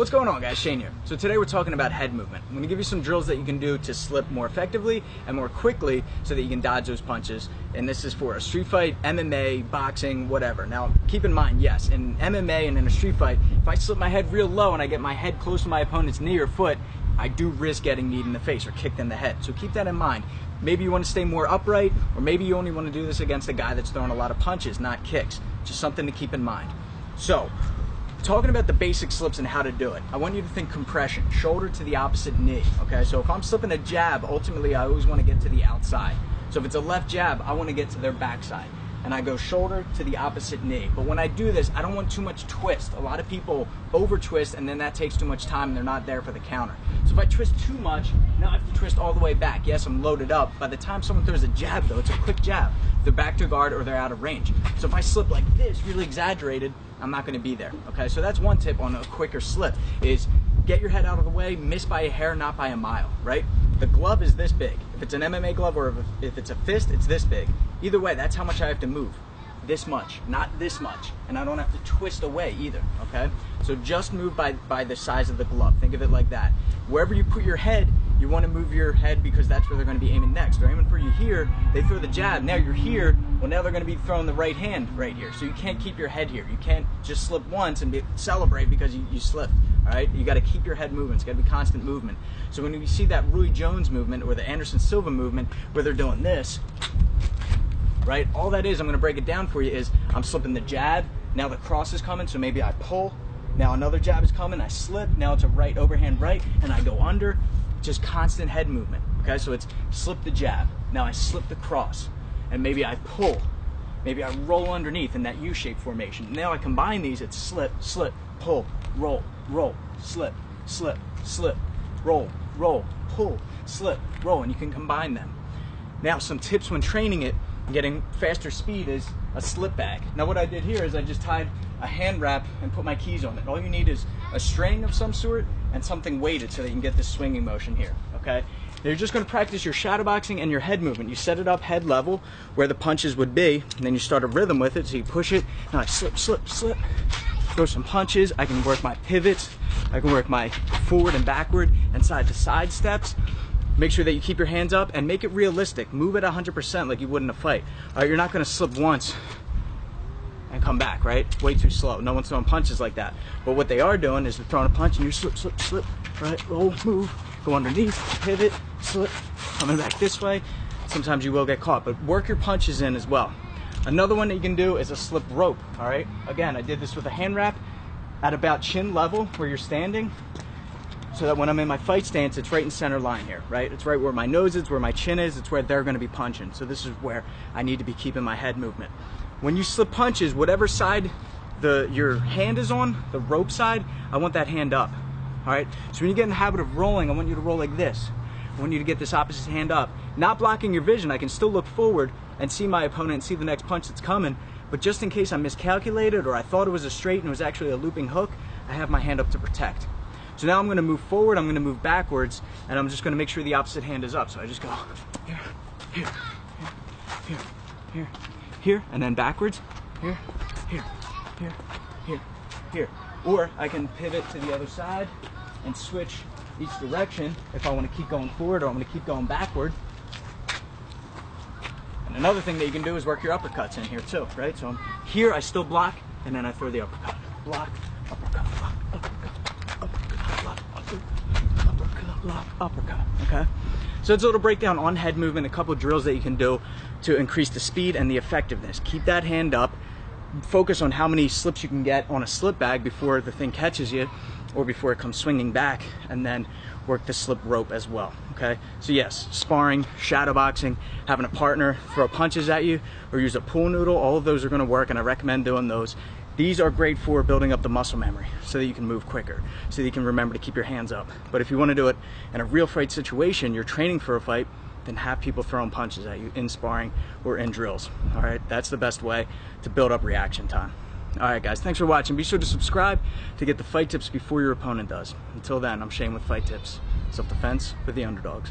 What's going on, guys? Shane here. So today we're talking about head movement. I'm going to give you some drills that you can do to slip more effectively and more quickly so that you can dodge those punches. And this is for a street fight, MMA, boxing, whatever. Now, keep in mind, yes, in MMA and in a street fight, if I slip my head real low and I get my head close to my opponent's knee or foot, I do risk getting kneed in the face or kicked in the head. So keep that in mind. Maybe you want to stay more upright, or maybe you only want to do this against a guy that's throwing a lot of punches, not kicks. Just something to keep in mind. So, talking about the basic slips and how to do it, I want you to think compression, shoulder to the opposite knee, okay? So if I'm slipping a jab, ultimately I always want to get to the outside. So if it's a left jab, I want to get to their backside. And I go shoulder to the opposite knee. But when I do this, I don't want too much twist. A lot of people over twist and then that takes too much time and they're not there for the counter. So if I twist too much, now I have to twist all the way back. Yes, I'm loaded up. By the time someone throws a jab though, it's a quick jab. They're back to guard or they're out of range. So if I slip like this, really exaggerated, I'm not going to be there, okay? So that's one tip on a quicker slip is get your head out of the way, miss by a hair, not by a mile, right? The glove is this big. If it's an MMA glove or if it's a fist, it's this big. Either way, that's how much I have to move. This much, not this much. And I don't have to twist away either, okay? So just move by the size of the glove. Think of it like that. Wherever you put your head, you want to move your head because that's where they're going to be aiming next. They're aiming for you here, they throw the jab, now you're here, well now they're going to be throwing the right hand right here. So you can't keep your head here. You can't just slip once and celebrate because you slipped, all right? You got to keep your head moving. It's got to be constant movement. So when you see that Roy Jones movement or the Anderson Silva movement where they're doing this, right? All that is, I'm going to break it down for you, is I'm slipping the jab, now the cross is coming, so maybe I pull, now another jab is coming, I slip, now it's a right overhand right, and I go under. Just constant head movement, okay? So it's slip the jab, now I slip the cross, and maybe I pull, maybe I roll underneath in that U-shaped formation. Now I combine these, it's slip, slip, pull, roll, roll, slip, slip, slip, roll, roll, pull, slip, roll, and you can combine them. Now some tips when training it, getting faster speed, is a slip bag. Now what I did here is I just tied a hand wrap and put my keys on it. All you need is a string of some sort and something weighted so that you can get this swinging motion here, okay? You're just going to practice your shadow boxing and your head movement. You set it up head level where the punches would be, and then you start a rhythm with it, so you push it. Now I slip, slip, slip, throw some punches. I can work my pivots. I can work my forward and backward and side to side steps. Make sure that you keep your hands up and make it realistic. Move at 100% like you would in a fight. All right, you're not going to slip once and come back, right? Way too slow. No one's throwing punches like that. But what they are doing is they're throwing a punch and you slip, slip, slip, right? Roll, move, go underneath, pivot, slip, coming back this way. Sometimes you will get caught, but work your punches in as well. Another one that you can do is a slip rope, all right? Again, I did this with a hand wrap at about chin level where you're standing, so that when I'm in my fight stance, it's right in center line here, right? It's right where my nose is, where my chin is, it's where they're gonna be punching. So this is where I need to be keeping my head movement. When you slip punches, whatever side your hand is on, the rope side, I want that hand up, all right? So when you get in the habit of rolling, I want you to roll like this. I want you to get this opposite hand up. Not blocking your vision, I can still look forward and see my opponent and see the next punch that's coming, but just in case I miscalculated or I thought it was a straight and it was actually a looping hook, I have my hand up to protect. So now I'm going to move forward, I'm going to move backwards, and I'm just going to make sure the opposite hand is up. So I just go here, here, here, here, here, and then backwards, here, here, here, here, here. Or I can pivot to the other side and switch each direction if I want to keep going forward or I'm going to keep going backward. And another thing that you can do is work your uppercuts in here too, right? So I'm here, I still block, and then I throw the uppercut. Block, uppercut, block, uppercut. Uppercut, okay? So it's a little breakdown on head movement, a couple of drills that you can do to increase the speed and the effectiveness. Keep that hand up, focus on how many slips you can get on a slip bag before the thing catches you or before it comes swinging back, and then work the slip rope as well, okay? So yes, sparring, shadow boxing, having a partner throw punches at you or use a pool noodle, all of those are gonna work and I recommend doing those. These are great for building up the muscle memory so that you can move quicker, so that you can remember to keep your hands up. But if you want to do it in a real fight situation, you're training for a fight, then have people throwing punches at you in sparring or in drills. All right, that's the best way to build up reaction time. All right, guys, thanks for watching. Be sure to subscribe to get the fight tips before your opponent does. Until then, I'm Shane with Fight Tips. Self-defense for the underdogs.